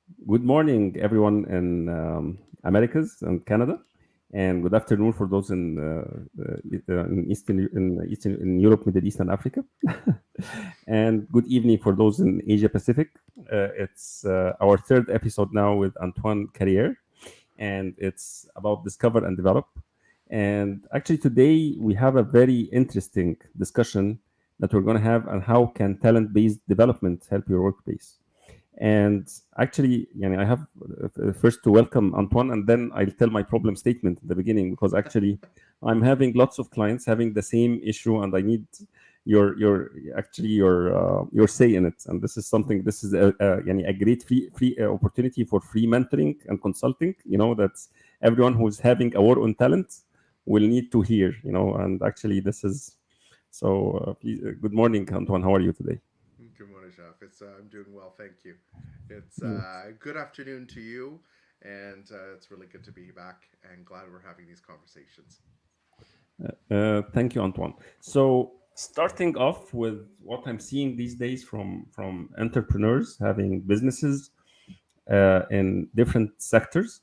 Good morning, everyone in Americas and Canada, and good afternoon for those in Europe, Middle East, and Africa, and good evening for those in Asia Pacific. It's our third episode now with Antoine Carriere, and it's about discover and develop. And actually, today we have a very interesting discussion that we're going to have on how can talent-based development help your workplace. And actually, I have first to welcome Antoine, and then I'll tell my problem statement at the beginning because actually, I'm having lots of clients having the same issue, and I need your say in it. And this is something. This is a great free opportunity for free mentoring and consulting. That everyone who's having a war on talent will need to hear. And actually, this is so. Please, good morning, Antoine. How are you today? Good morning, Chef. I'm doing well, thank you. It's Yes. good afternoon to you, and it's really good to be back and glad we're having these conversations. Thank you, Antoine. So, starting off with what I'm seeing these days from entrepreneurs having businesses in different sectors,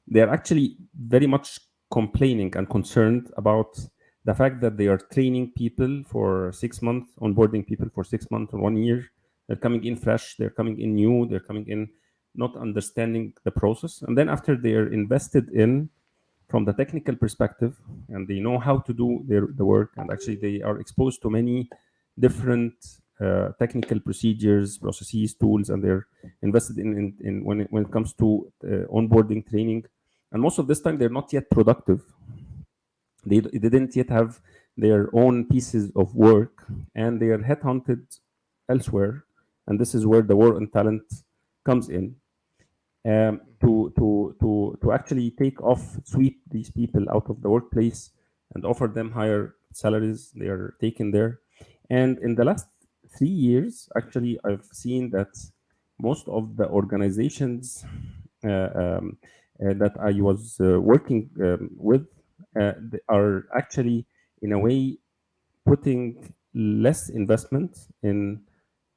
they are actually very much complaining and concerned about the fact that they are training people for 6 months, onboarding people for 6 months or 1 year. They're coming in fresh, they're coming in new, they're coming in not understanding the process, and then after they are invested in from the technical perspective and they know how to do the work, and actually they are exposed to many different technical procedures, processes, tools, and they're invested in when it comes to onboarding training, and most of this time they're not yet productive. They didn't yet have their own pieces of work, and they are headhunted elsewhere, and this is where the war on talent comes in, to actually take off, sweep these people out of the workplace, and offer them higher salaries. They are taken there, and in the last 3 years, actually, I've seen that most of the organizations uh, um, that I was working with are actually, in a way, putting less investment in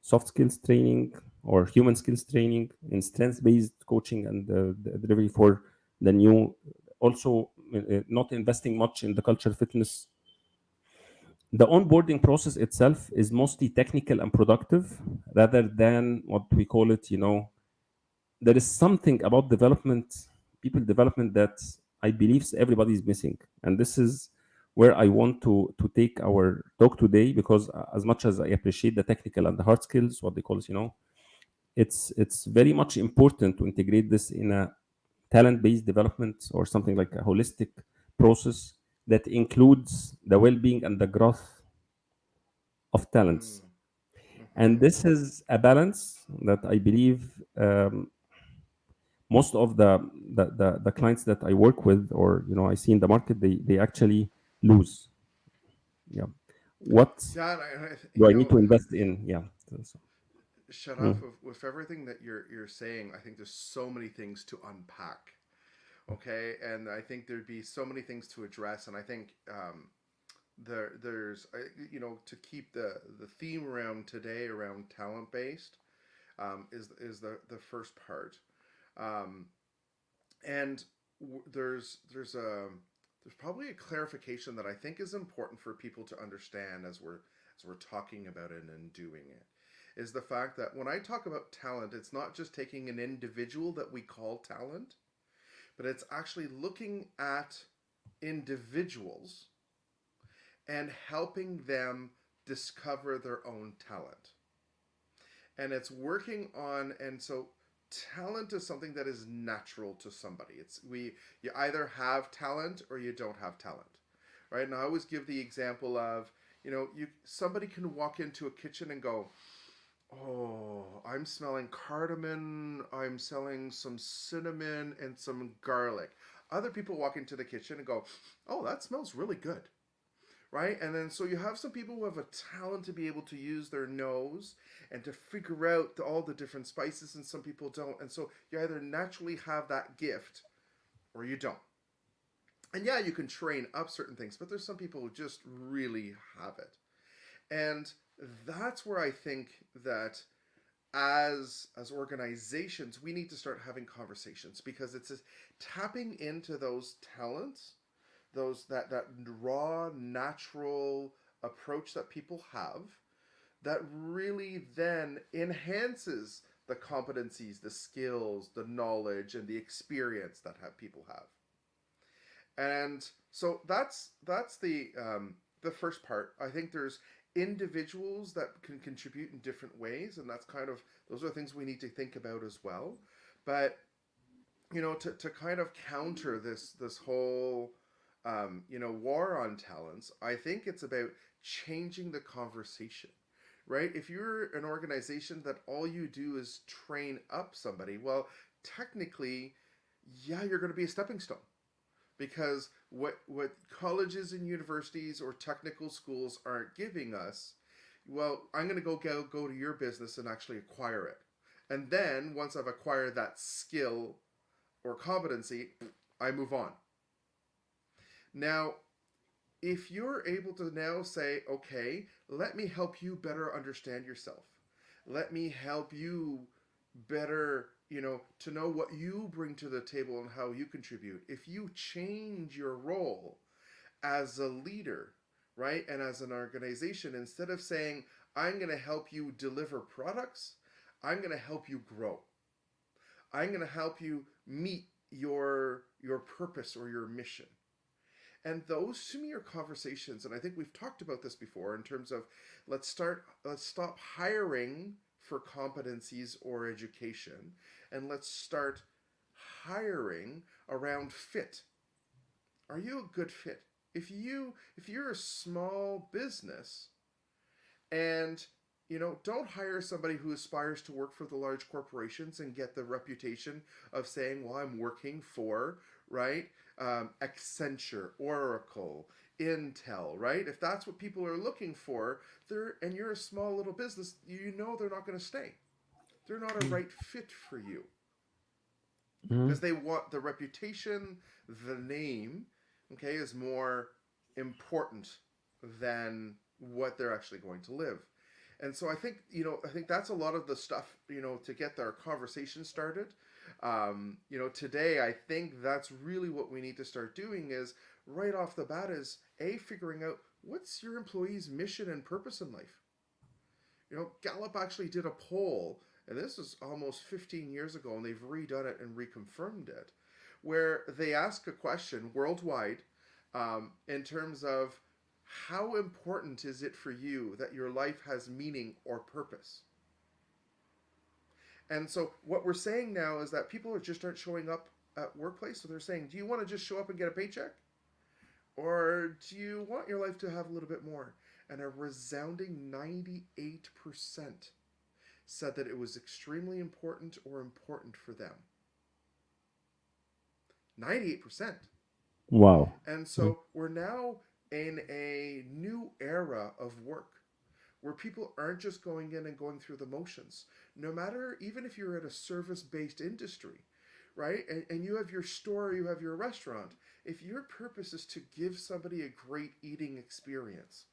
soft skills training or human skills training, in strength based coaching and the delivery for the new. Also, not investing much in the culture fitness. The onboarding process itself is mostly technical and productive rather than what we call it, there is something about development, people development, that I believe everybody is missing, and this is where I want to take our talk today, because as much as I appreciate the technical and the hard skills, what they call it, it's very much important to integrate this in a talent-based development or something like a holistic process that includes the well-being and the growth of talents. Mm, And mm-hmm. this is a balance that I believe most of the clients that I work with, or I see in the market, they actually lose. Yeah. What Yeah, do I need to invest in? Yeah. So, shut mm, off with everything that you're saying. I think there's so many things to unpack. Okay, and I think there'd be so many things to address, and I think there's to keep the theme around today around talent based is the first part. Um, and there's probably a clarification that I think is important for people to understand as we're talking about it and doing it, is the fact that when I talk about talent, it's not just taking an individual that we call talent, but it's actually looking at individuals and helping them discover their own talent. And it's working on, and so talent is something that is natural to somebody. It's we You either have talent or you don't have talent, right? And I always give the example of, you somebody can walk into a kitchen and go, "Oh, I'm smelling cardamom, I'm smelling some cinnamon and some garlic." Other people walk into the kitchen and go, "Oh, that smells really good." Right? And then so you have some people who have a talent to be able to use their nose and to figure out all the different spices, and some people don't. And so you either naturally have that gift or you don't. And yeah, you can train up certain things, but there's some people who just really have it. And that's where I think that as organizations, we need to start having conversations, because it's tapping into those talents, those that raw natural approach that people have, that really then enhances the competencies, the skills, the knowledge, and the experience that people have. And so that's the first part. I think there's individuals that can contribute in different ways, and that's kind of, those are things we need to think about as well. But to kind of counter this whole war on talents, I think it's about changing the conversation, right? If you're an organization that all you do is train up somebody, well, technically, yeah, you're going to be a stepping stone, because what colleges and universities or technical schools aren't giving us, well, I'm going to go to your business and actually acquire it, and then once I've acquired that skill or competency, I move on. Now, if you're able to now say, okay, let me help you better understand yourself, let me help you better, to know what you bring to the table and how you contribute. If you change your role as a leader, right, and as an organization, instead of saying, I'm going to help you deliver products, I'm going to help you grow. I'm going to help you meet your purpose or your mission. And those to me are conversations, and I think we've talked about this before in terms of, let's stop hiring for competencies or education, and let's start hiring around fit. Are you a good fit? If you're a small business, and don't hire somebody who aspires to work for the large corporations and get the reputation of saying, well, I'm working for, right, Accenture, Oracle, Intel, right? If that's what people are looking for, and you're a small little business, they're not going to stay. They're not a right fit for you, Mhm. because they want the reputation, the name, okay, is more important than what they're actually going to live. And so I think that's a lot of the stuff, to get our conversation started. Today I think that's really what we need to start doing, is right off the bat, is figuring out what's your employee's mission and purpose in life. Gallup actually did a poll, and this was almost 15 years ago, and they've redone it and reconfirmed it, where they ask a question worldwide, in terms of, how important is it for you that your life has meaning or purpose? And so what we're saying now is that people just aren't showing up at workplace. So they're saying, do you want to just show up and get a paycheck? Or do you want your life to have a little bit more? And a resounding 98% said that it was extremely important or important for them. 98%. Wow. And so we're now in a new era of work, where people aren't just going in and going through the motions. No matter, even if you're at a service based industry, right? And you have your store, you have your restaurant. If your purpose is to give somebody a great eating experience,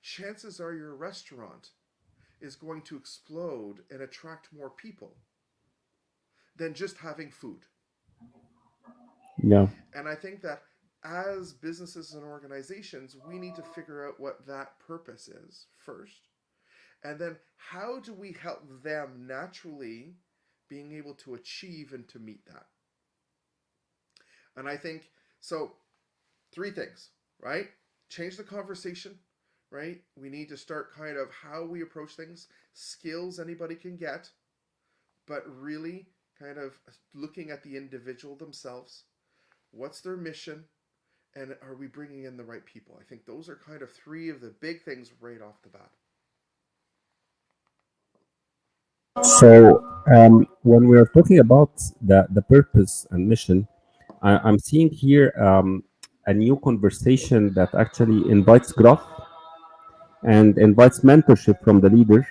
chances are your restaurant is going to explode and attract more people than just having food. Yeah. And I think that as businesses and organizations, we need to figure out what that purpose is first. And then how do we help them naturally being able to achieve and to meet that? And I think, so, three things, right? Change the conversation, right? We need to start kind of how we approach things, skills anybody can get, but really kind of looking at the individual themselves. What's their mission? And are we bringing in the right people? I think those are kind of three of the big things right off the bat. So when we are talking about the purpose and mission, I'm seeing here a new conversation that actually invites growth and invites mentorship from the leader,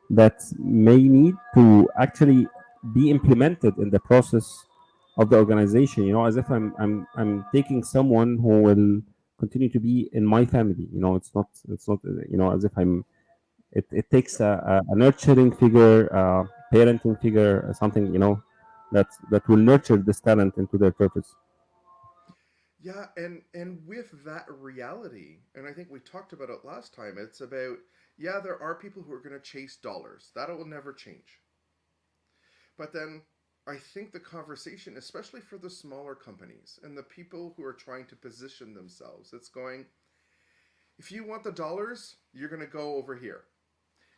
that may need to actually be implemented in the process of the organization. As if I'm taking someone who will continue to be in my family. It's not as if I'm It takes a nurturing figure, parenting figure, something that will nurture this talent into their purpose. Yeah, and with that reality, and I think we talked about it last time, it's about, yeah, there are people who are going to chase dollars. That will never change. But then I think the conversation, especially for the smaller companies and the people who are trying to position themselves, it's going, if you want the dollars, you're going to go over here.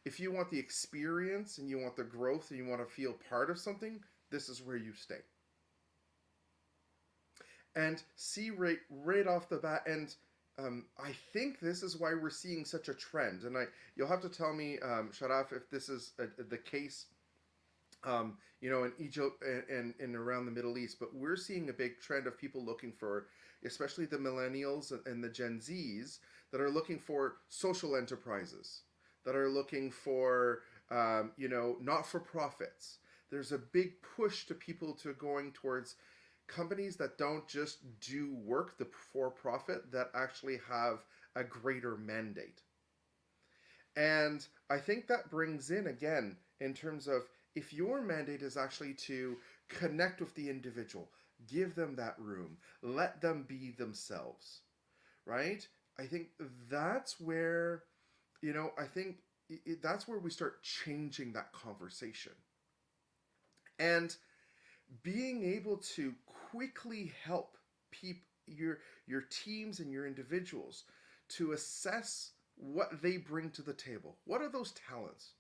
If you want the experience and you want the growth and you want to feel part of something, this is where you stay. And see right off the bat, and I think this is why we're seeing such a trend. And you'll have to tell me, Sharaf, if this is the case, in Egypt and around the Middle East. But we're seeing a big trend of people looking for, especially the millennials and the Gen Zs, that are looking for social enterprises, that are looking for, not for profits. There's a big push to people to going towards companies that don't just do work the for profit, that actually have a greater mandate. And I think that brings in again in terms of, if your mandate is actually to connect with the individual, give them that room, let them be themselves, right? I think that's where, I think that's where we start changing that conversation. And being able to quickly help people, your teams and your individuals, to assess what they bring to the table. What are those talents?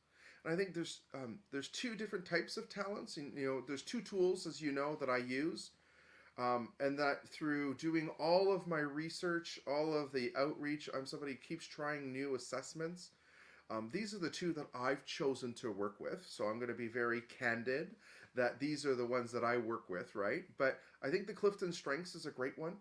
And I think there's two different types of talents. And, there's two tools, as you know, that I use, and that through doing all of my research, all of the outreach, I'm somebody who keeps trying new assessments. These are the two that I've chosen to work with. So I'm going to be very candid that these are the ones that I work with, right? But I think the Clifton Strengths is a great one.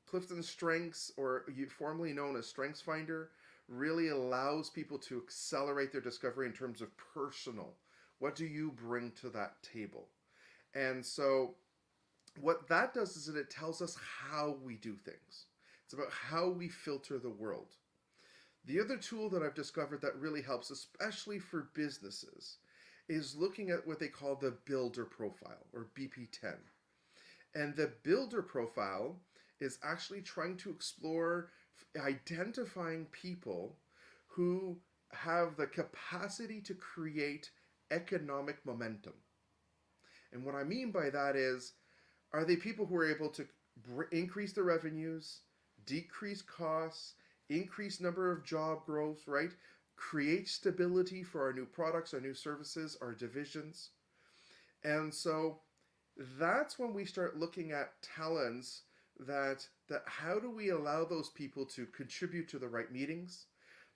Clifton Strengths, or formerly known as Strengths Finder, really allows people to accelerate their discovery in terms of personal. What do you bring to that table? And so what that does is that it tells us how we do things. It's about how we filter the world. The other tool that I've discovered that really helps, especially for businesses, is looking at what they call the builder profile, or BP10. And the builder profile is actually trying to explore identifying people who have the capacity to create economic momentum. And what I mean by that is, are they people who are able to increase their revenues, decrease costs, increase number of job growth, right? Create stability for our new products, our new services, our divisions. And so that's when we start looking at talents, that how do we allow those people to contribute to the right meetings,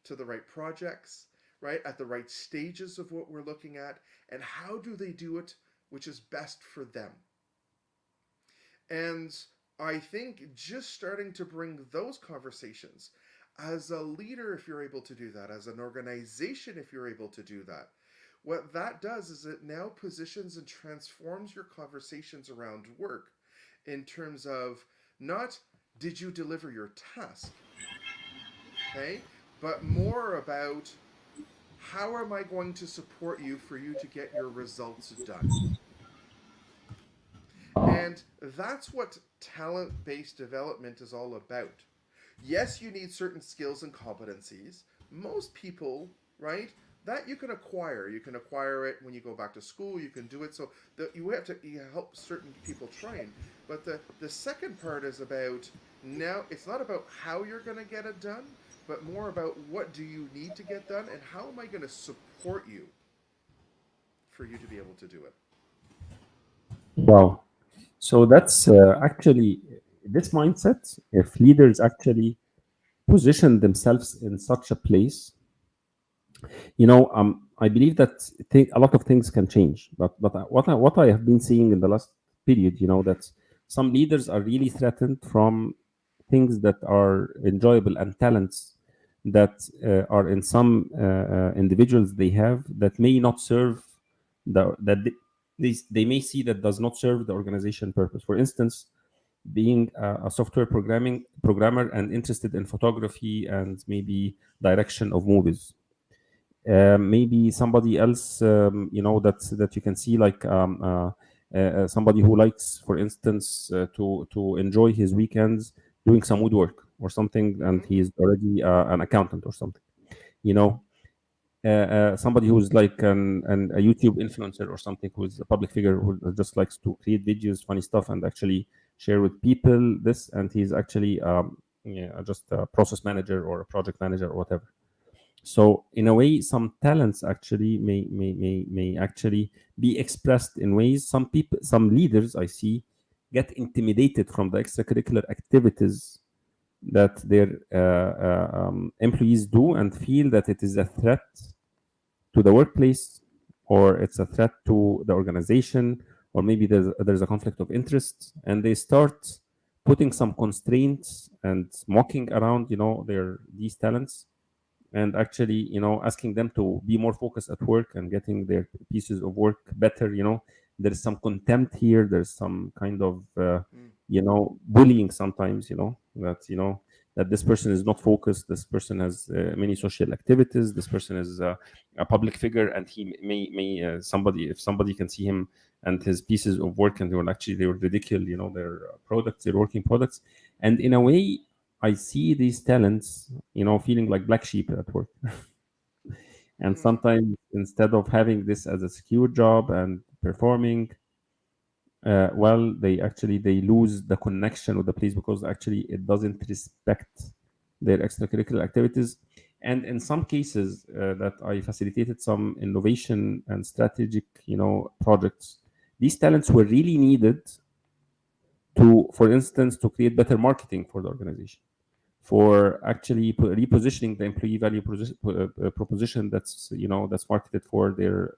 to the right projects, right, at the right stages of what we're looking at, and how do they do it which is best for them. And I think just starting to bring those conversations, as a leader, if you're able to do that, as an organization, if you're able to do that, what that does is it now positions and transforms your conversations around work in terms of, not did you deliver your task, okay, but more about, how am I going to support you for you to get your results done. And that's what talent based development is all about. Yes, you need certain skills and competencies. Most people, right? That you can acquire. You can acquire it when you go back to school. You can do it. So that you help certain people train. But the second part is about, now it's not about how you're going to get it done, but more about what do you need to get done and how am I going to support you for you to be able to do it. Wow. So that's actually this mindset. If leaders actually position themselves in such a place, I believe that a lot of things can change. But what I have been seeing in the last period, that some leaders are really threatened from things that are enjoyable and talents that are in some individuals they have, that may not serve they may see that does not serve the organization purpose. For instance, being a software programmer and interested in photography and maybe direction of movies. Maybe somebody else, that you can see, like somebody who likes, for instance, to enjoy his weekends doing some woodwork or something, and Mm-hmm. he's already an accountant or something. You know, somebody who's like a YouTube influencer or something, who's a public figure who just likes to create videos, funny stuff, and actually share with people this, and he's actually yeah, just a process manager or a project manager or whatever. So in a way, some talents actually may actually be expressed in ways, some people, some leaders I see, get intimidated from the extracurricular activities that their employees do, and feel that it is a threat to the workplace, or it's a threat to the organization, or maybe there's a conflict of interest, and they start putting some constraints and mocking around, their these talents, and actually, asking them to be more focused at work and getting their pieces of work better. There's some contempt here, there's some kind of bullying sometimes, that this person is not focused, this person has many social activities, this person is a public figure, and he may somebody, if somebody can see him and his pieces of work, and they will ridicule, their products, their working products. And in a way, I see these talents, feeling like black sheep at work. And Mm. sometimes, instead of having this as a secure job and performing well, they lose the connection with the place, because actually it doesn't respect their extracurricular activities. And in some cases, that I facilitated some innovation and strategic, projects, these talents were really needed to, for instance, to create better marketing for the organization, for actually repositioning the employee value proposition that's marketed for their.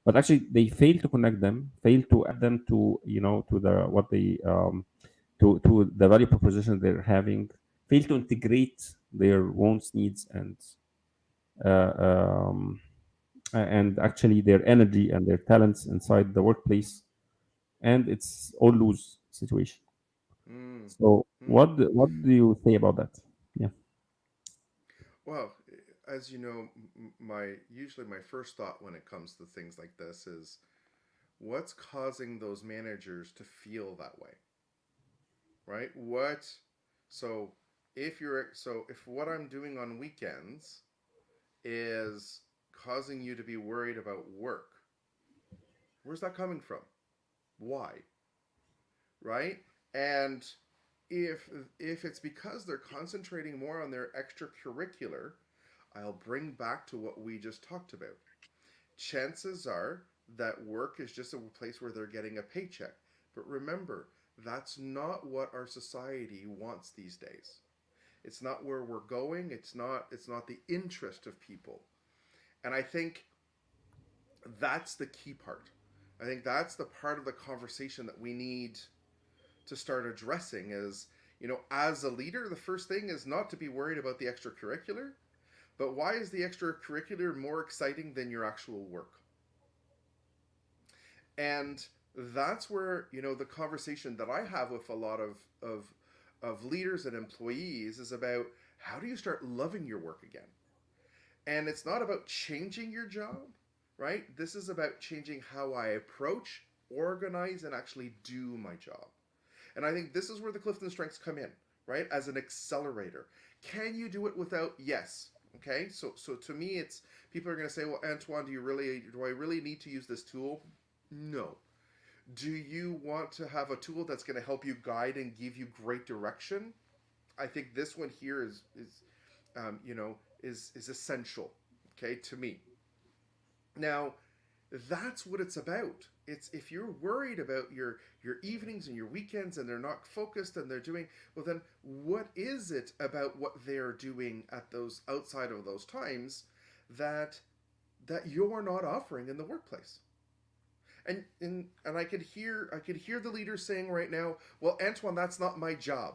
But actually they fail to connect them, fail to add them to, to the what they to the value proposition they're having, fail to integrate their wants, needs, uh, um, and actually their energy and their talents inside the workplace, and it's all lose situation. Mm. So Mm. what do you say about that? Yeah. Well, as you know, my usually my first thought when it comes to things like this is what's causing those managers to feel that way, right? So if what I'm doing on weekends is causing you to be worried about work, where's that coming from? Why? Right? And if if it's because they're concentrating more on their extracurricular, I'll bring back to what we just talked about. Chances are that work is just a place where they're getting a paycheck. But remember, that's not what our society wants these days. It's not where we're going. It's not the interest of people. And I think that's the key part. I think that's the part of the conversation that we need to start addressing is, as a leader, the first thing is not to be worried about the extracurricular, but why is the extracurricular more exciting than your actual work? And that's where, the conversation that I have with a lot of leaders and employees is about how do you start loving your work again? And it's not about changing your job, right? This is about changing how I approach, organize, and actually do my job. And I think this is where the Clifton strengths come in, right? As an accelerator. Can you do it without? Yes. Okay. So to me, it's people are going to say, well, Antoine, do I really need to use this tool? No. Do you want to have a tool that's going to help you guide and give you great direction? I think this one here um, you know is essential. Okay, to me. Now, that's what it's about. It's if you're worried about your evenings and your weekends and they're not focused and they're doing well, then what is it about what they're doing at those outside of those times that you're not offering in the workplace? And I could hear the leaders saying right now, well, Antoine, that's not my job.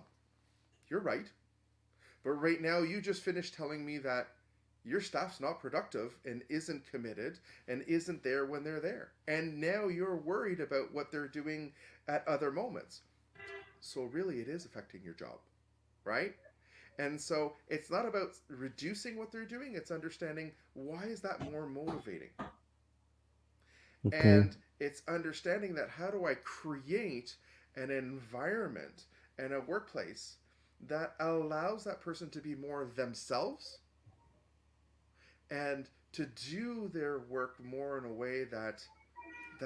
You're right. But right now you just finished telling me that your staff's not productive and isn't committed and isn't there when they're there. And now you're worried about what they're doing at other moments. So really it is affecting your job, right? And so it's not about reducing what they're doing, it's understanding why is that more motivating. Okay. And it's understanding that how do I create an environment and a workplace that allows that person to be more themselves and to do their work more in a way that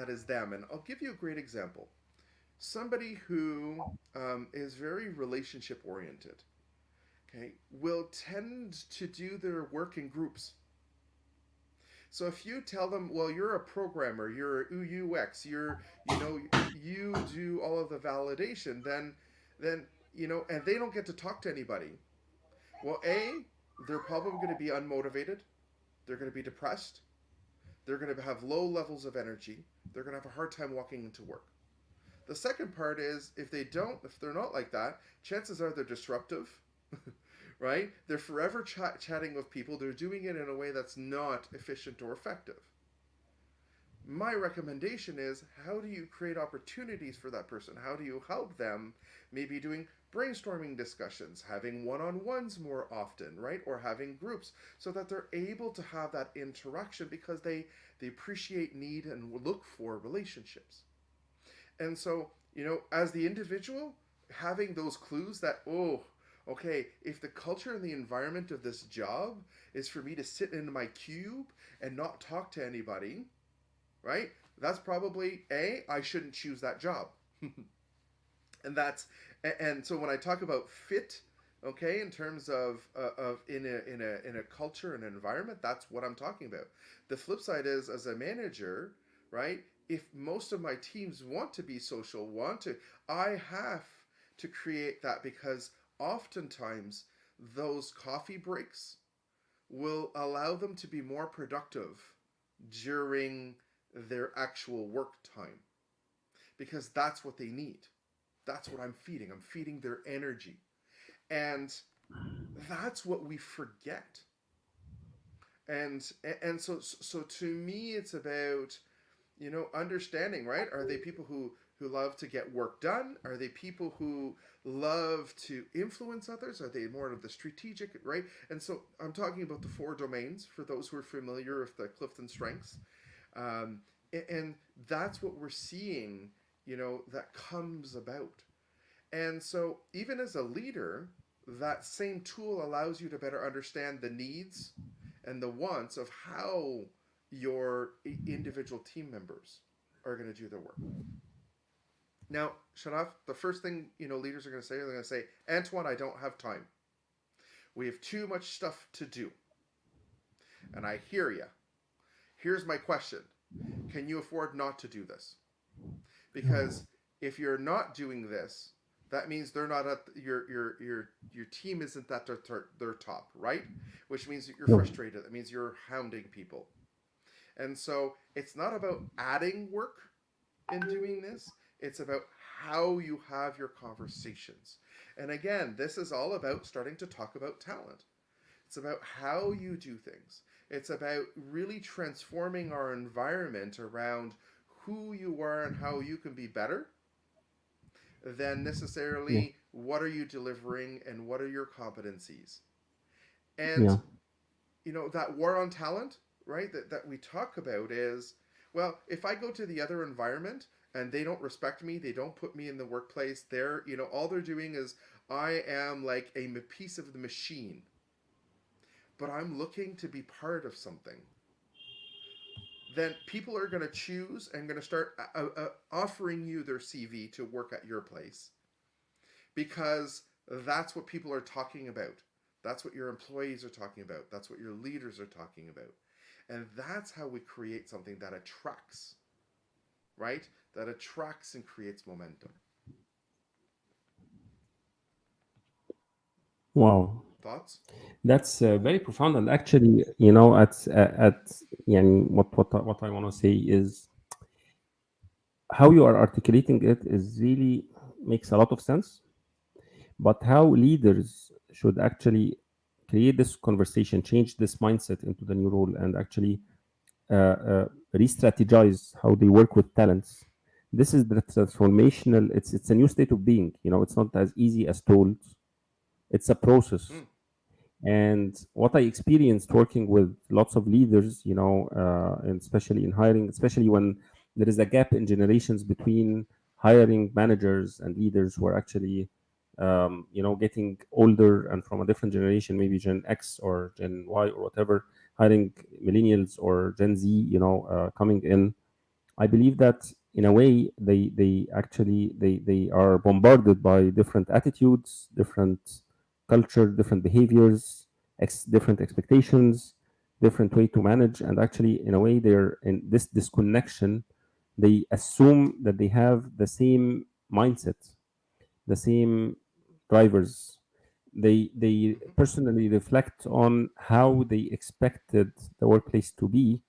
is them. And I'll give you a great example. Somebody who is very relationship oriented, okay, will tend to do their work in groups. So if you tell them, well, you're a programmer, you're a UX, you do all of the validation, then and they don't get to talk to anybody. Well, they're probably going to be unmotivated. They're going to be depressed. They're going to have low levels of energy. They're going to have a hard time walking into work. The second part is if they're not like that, chances are they're disruptive, right? They're forever chatting with people. They're doing it in a way that's not efficient or effective. My recommendation is how do you create opportunities for that person? How do you help them maybe doing brainstorming discussions, having one-on-ones more often, right? Or having groups so that they're able to have that interaction because they appreciate, need and look for relationships. And so, as the individual, having those clues that, oh, okay, if the culture and the environment of this job is for me to sit in my cube and not talk to anybody, right? That's probably I shouldn't choose that job. and that's and so when I talk about fit, okay, in terms of in a culture and environment, that's what I'm talking about. The flip side is as a manager, right? If most of my teams want to be social, I have to create that because oftentimes those coffee breaks will allow them to be more productive during their actual work time because that's what they need. That's what I'm feeding. I'm feeding their energy. And that's what we forget. And so to me it's about understanding, right? Are they people who love to get work done? Are they people who love to influence others? Are they more of the strategic, right? And so I'm talking about the four domains for those who are familiar with the Clifton strengths. um, and that's what we're seeing, that comes about. And so even as a leader, that same tool allows you to better understand the needs and the wants of how your individual team members are going to do their work. Now, Sharaf, the first thing leaders are going to say, they're going to say, Antoine, I don't have time. We have too much stuff to do. And I hear you. Here's my question: can you afford not to do this? Because if you're not doing this, that means they're not at your team isn't at their top, right? Which means that you're No. frustrated. That means you're hounding people. And so it's not about adding work in doing this, it's about how you have your conversations. And again, this is all about starting to talk about talent. It's about how you do things. It's about really transforming our environment around who you are and how you can be better than Yeah. necessarily what are you delivering and what are your competencies. And Yeah. that war on talent, right, that we talk about is, well, if I go to the other environment and they don't respect me, they don't put me in the workplace, all they're doing is I am like a piece of the machine, but I'm looking to be part of something. Then people are going to choose and going to start offering you their CV to work at your place because that's what people are talking about. That's what your employees are talking about. That's what your leaders are talking about. And that's how we create something that attracts, right? That attracts and creates momentum. Wow. Thoughts? That's very profound. And actually, at يعني what I want to say is how you are articulating it is really makes a lot of sense. But how leaders should actually create this conversation, change this mindset into the new role, and actually re-strategize how they work with talents. This is the transformational. It's a new state of being. It's not as easy as told. It's a process. Mm, And what I experienced working with lots of leaders, and especially in hiring, especially when there is a gap in generations between hiring managers and leaders who are actually, getting older and from a different generation, maybe Gen X or Gen Y or whatever, hiring millennials or Gen Z, coming in. I believe that in a way they actually they are bombarded by different attitudes, different culture, different behaviors, different expectations, different way to manage, and actually in a way they're in this disconnection. They assume that they have the same mindset, the same drivers. They hmm personally reflect on how they expected the workplace to be.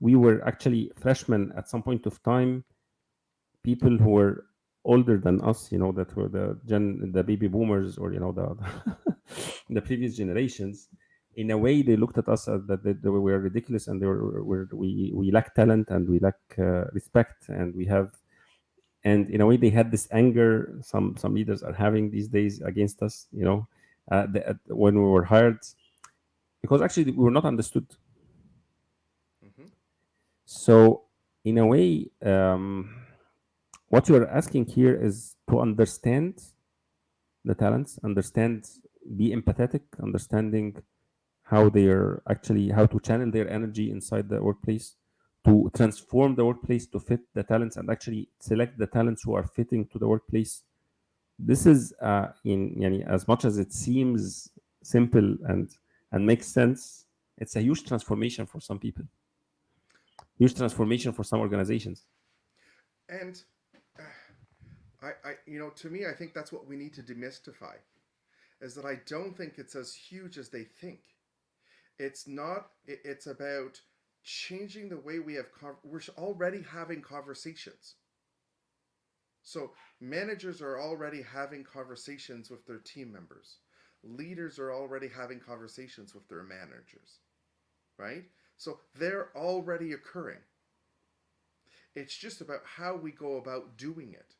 We were actually freshmen at some point of time, people who were older than us, that were the baby boomers, or the the previous generations. In a way, they looked at us as that they were ridiculous, and we lack talent, and we lack respect, and we have. And in a way, they had this anger. Some leaders are having these days against us, when we were hired, because actually we were not understood. hmm So in a way, what you're asking here is to understand the talents, understand, be empathetic, understanding how they're actually, how to channel their energy inside the workplace, to transform the workplace to fit the talents, and actually select the talents who are fitting to the workplace. This is, in yani, as much as it seems simple and makes sense, it's a huge transformation for some people, huge transformation for some organizations. And to me, I think that's what we need to demystify. Is that I don't think it's as huge as they think. It's not. It's about changing the way we have. We're already having conversations. So managers are already having conversations with their team members. Leaders are already having conversations with their managers, right? So they're already occurring. It's just about how we go about doing it.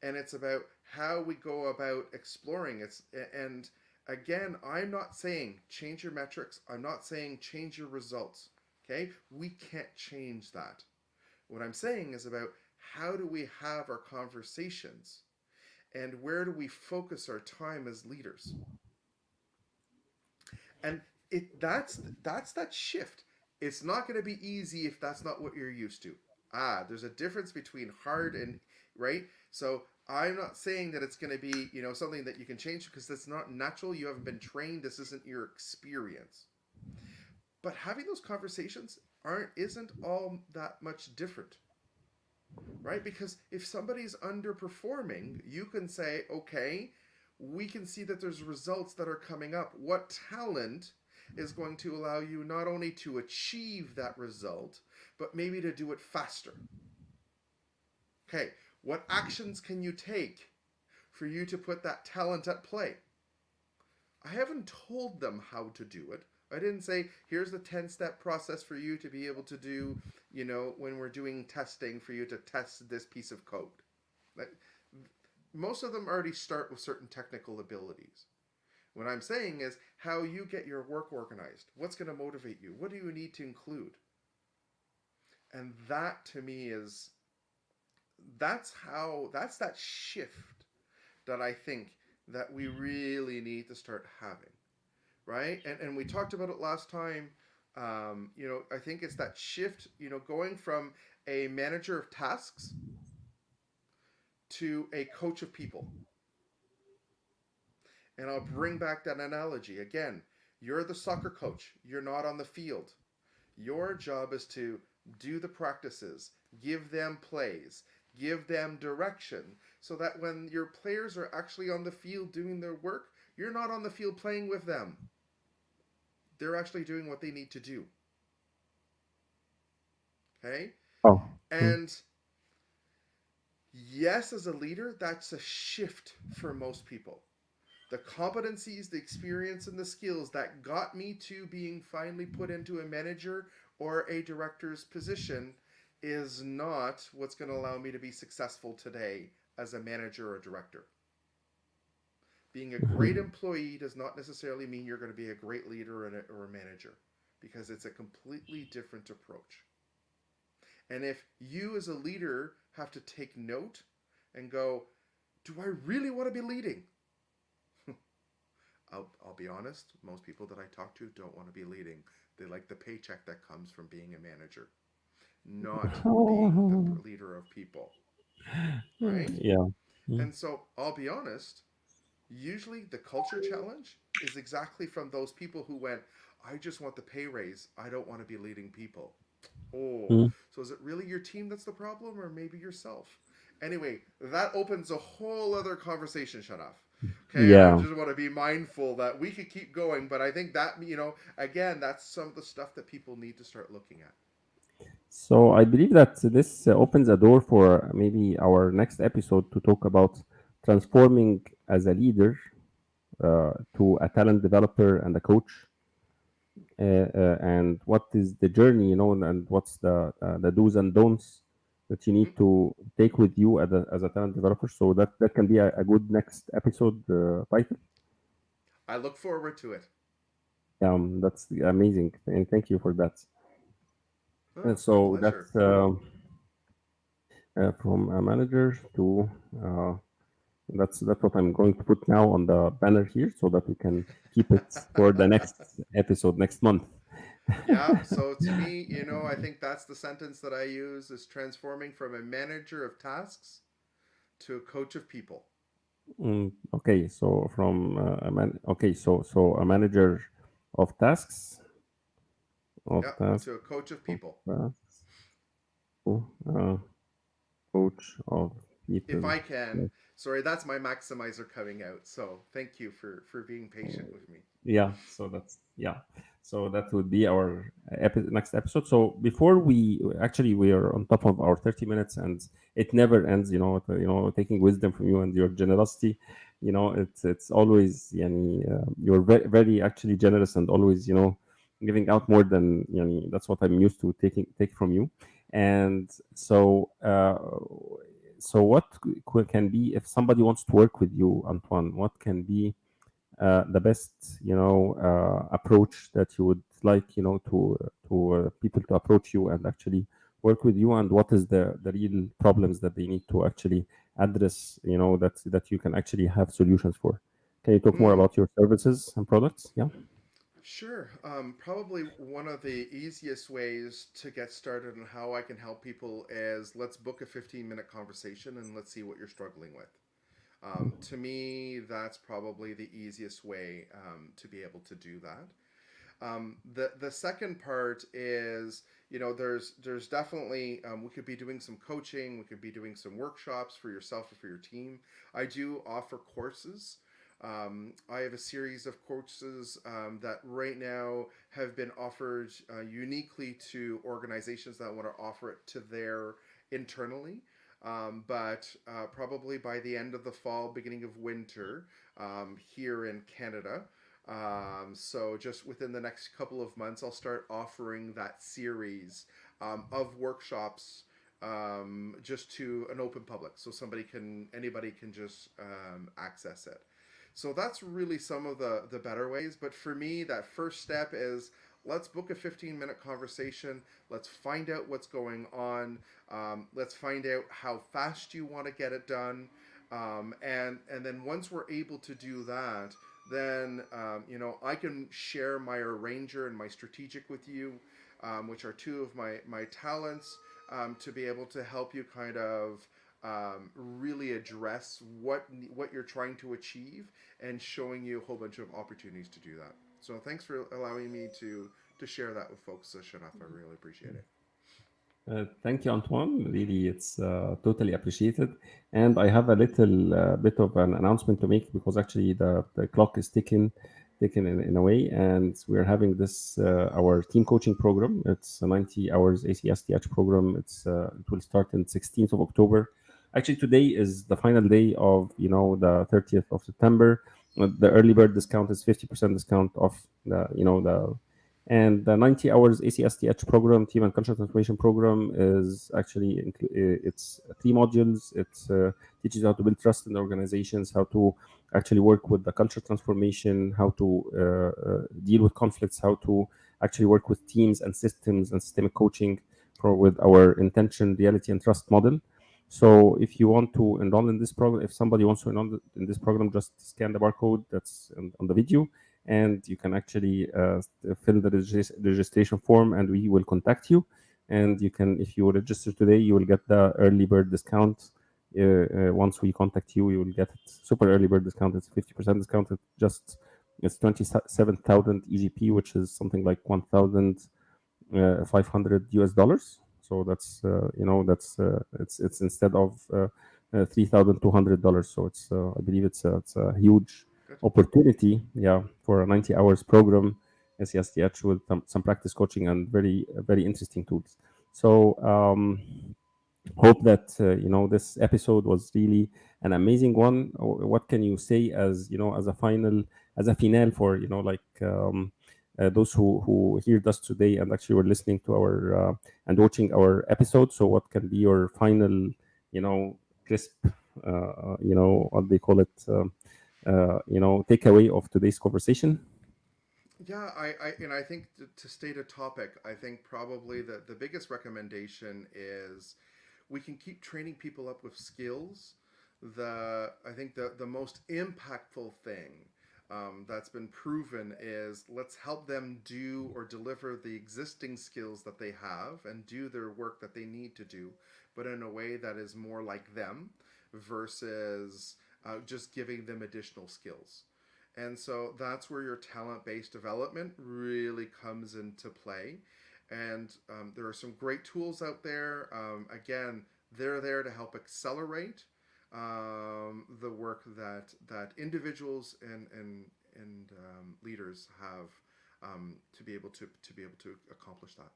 And it's about how we go about exploring it. And again, I'm not saying change your metrics. I'm not saying change your results. Okay? We can't change that. What I'm saying is about how do we have our conversations and where do we focus our time as leaders. And that's that shift. It's not going to be easy if that's not what you're used to. There's a difference between hard and right. So I'm not saying that it's going to be something that you can change because that's not natural. You haven't been trained. This isn't your experience. But having those conversations aren't isn't all that much different, right? Because if somebody's underperforming, you can say, okay, we can see that there's results that are coming up. What talent is going to allow you not only to achieve that result, but maybe to do it faster? Okay, what actions can you take for you to put that talent at play? I haven't told them how to do it. I didn't say, here's the 10-step process for you to be able to do, when we're doing testing, for you to test this piece of code. Like, most of them already start with certain technical abilities. What I'm saying is how you get your work organized. What's going to motivate you? What do you need to include? And that to me is that's that shift that I think that we really need to start having, right? And we talked about it last time. I think it's that shift, going from a manager of tasks to a coach of people. And I'll bring back that analogy again. You're the soccer coach. You're not on the field. Your job is to do the practices, give them plays, give them direction, so that when your players are actually on the field doing their work, you're not on the field playing with them. They're actually doing what they need to do. Okay? Oh. And yes, as a leader, that's a shift for most people. The competencies, the experience, and the skills that got me to being finally put into a manager or a director's position is not what's going to allow me to be successful today as a manager or director. Being a great employee does not necessarily mean you're going to be a great leader or a manager, because it's a completely different approach. And if you as a leader have to take note and go, do I really want to be leading? I'll be honest, most people that I talk to don't want to be leading. They like the paycheck that comes from being a manager, not being the leader of people, right? Yeah. And so I'll be honest, usually the culture challenge is exactly from those people who went, I just want the pay raise. I don't want to be leading people. Oh, Mm. so is it really your team that's the problem or maybe yourself? Anyway, that opens a whole other conversation, shut off. Okay, I Yeah. just want to be mindful that we could keep going, but I think that, again, that's some of the stuff that people need to start looking at. So I believe that this opens a door for maybe our next episode to talk about transforming as a leader to a talent developer and a coach, and what is the journey, and what's the do's and don'ts that you need Mm-hmm. to take with you as a talent developer. So that can be a good next episode title. I look forward to it. That's amazing, and thank you for that. Oh, my So pleasure. that's from a manager to uh, that's what I'm going to put now on the banner here so that we can keep it for the next episode next month. Yeah, so to me, I think that's the sentence that I use is transforming from a manager of tasks to a coach of people. Okay, so from okay, so a manager of tasks of Yeah, tasks to a coach of of people. tasks to coach of If people. I can. Sorry, that's my maximizer coming out. So thank you for being patient with me. Yeah, so that's yeah. So that would be our next episode. So before we actually we are on top of our 30 minutes and it never ends, taking wisdom from you and your generosity, it's always you're very, very actually generous and always, giving out more than that's what I'm used to take from you. And so what can be if somebody wants to work with you, Antoine, what can be the best approach that you would like to people to approach you and actually work with you, and what is the real problems that they need to actually address, that you can actually have solutions for. Can you talk more Mm, about your services and products? Yeah. sure. Probably one of the easiest ways to get started on how I can help people is let's book a 15-minute conversation and let's see what you're struggling with. To me, that's probably the easiest way to be able to do that. The second part is, there's definitely we could be doing some coaching, we could be doing some workshops for yourself or for your team. I do offer courses. I have a series of courses that right now have been offered uniquely to organizations that want to offer it to their internally. But probably by the end of the fall, beginning of winter, here in Canada, so just within the next couple of months, I'll start offering that series of workshops just to an open public, so anybody can just access it. So that's really some of the better ways. But for me, that first step is let's book a 15-minute conversation. Let's find out what's going on. Let's find out how fast you want to get it done. And then once we're able to do that, then I can share my arranger and my strategic with you, which are two of my talents, to be able to help you kind of really address what you're trying to achieve and showing you a whole bunch of opportunities to do that. So thanks for allowing me to share that with folks, Shanaf. I really appreciate it. Thank you, Antoine. Really, it's totally appreciated. And I have a little bit of an announcement to make because actually the clock is ticking in a way, and we're having this our team coaching program. It's a 90 hours ACSTH program. It will start on 16th of October. Actually, today is the final day of the 30th of September. The early bird discount is 50% discount off the And the 90 hours ACSTH program, Team and Culture Transformation program, is actually it's 3 modules. It teaches you how to build trust in organizations, how to actually work with the culture transformation, how to deal with conflicts, how to actually work with teams and systems and systemic coaching for with our intention, reality, and trust model. So if you want to enroll in this program, if somebody wants to enroll in this program, just scan the barcode that's on the video, and you can actually fill the registration form, and we will contact you. And you can, if you register today, you will get the early bird discount. Once we contact you, you will get it. Super early bird discount. It's 50% discount. It's 27,000 EGP, which is something like 1,500 US dollars. So that's it's instead of $3,200. So I believe it's a huge Good. opportunity, yeah, for a 90 hours program, SESTH, with some practice coaching and very interesting tools. So hope that this episode was really an amazing one. What can you say as as a final, as a finale for those who heard us today and actually were listening to our and watching our episode? So what can be your final, crisp, what they call it, takeaway of today's conversation? Yeah, I think to state a topic, I think probably the biggest recommendation is we can keep training people up with skills. I think the most impactful thing that's been proven is let's help them do or deliver the existing skills that they have and do their work that they need to do, but in a way that is more like them versus just giving them additional skills. And so that's where your talent based development really comes into play. And there are some great tools out there. Again, they're there to help accelerate the work that individuals and leaders have to be able to accomplish that.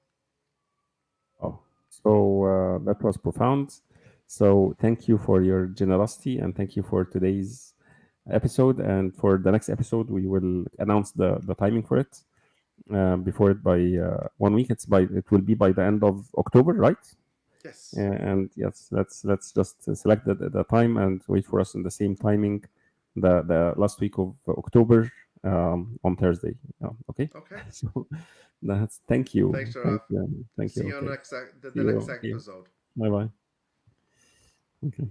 Oh, so that was profound. So thank you for your generosity, and thank you for today's episode. And for the next episode, we will announce the timing for it before it by 1 week. It will be by the end of October, right? Yes. And yes, let's just select the time and wait for us in the same timing, the last week of October, on Thursday. Okay. Okay. So that's thank you, Thanks, thank Sharaf. you, thank you. See you on Okay, the see next you. See you. episode. Bye bye. Okay.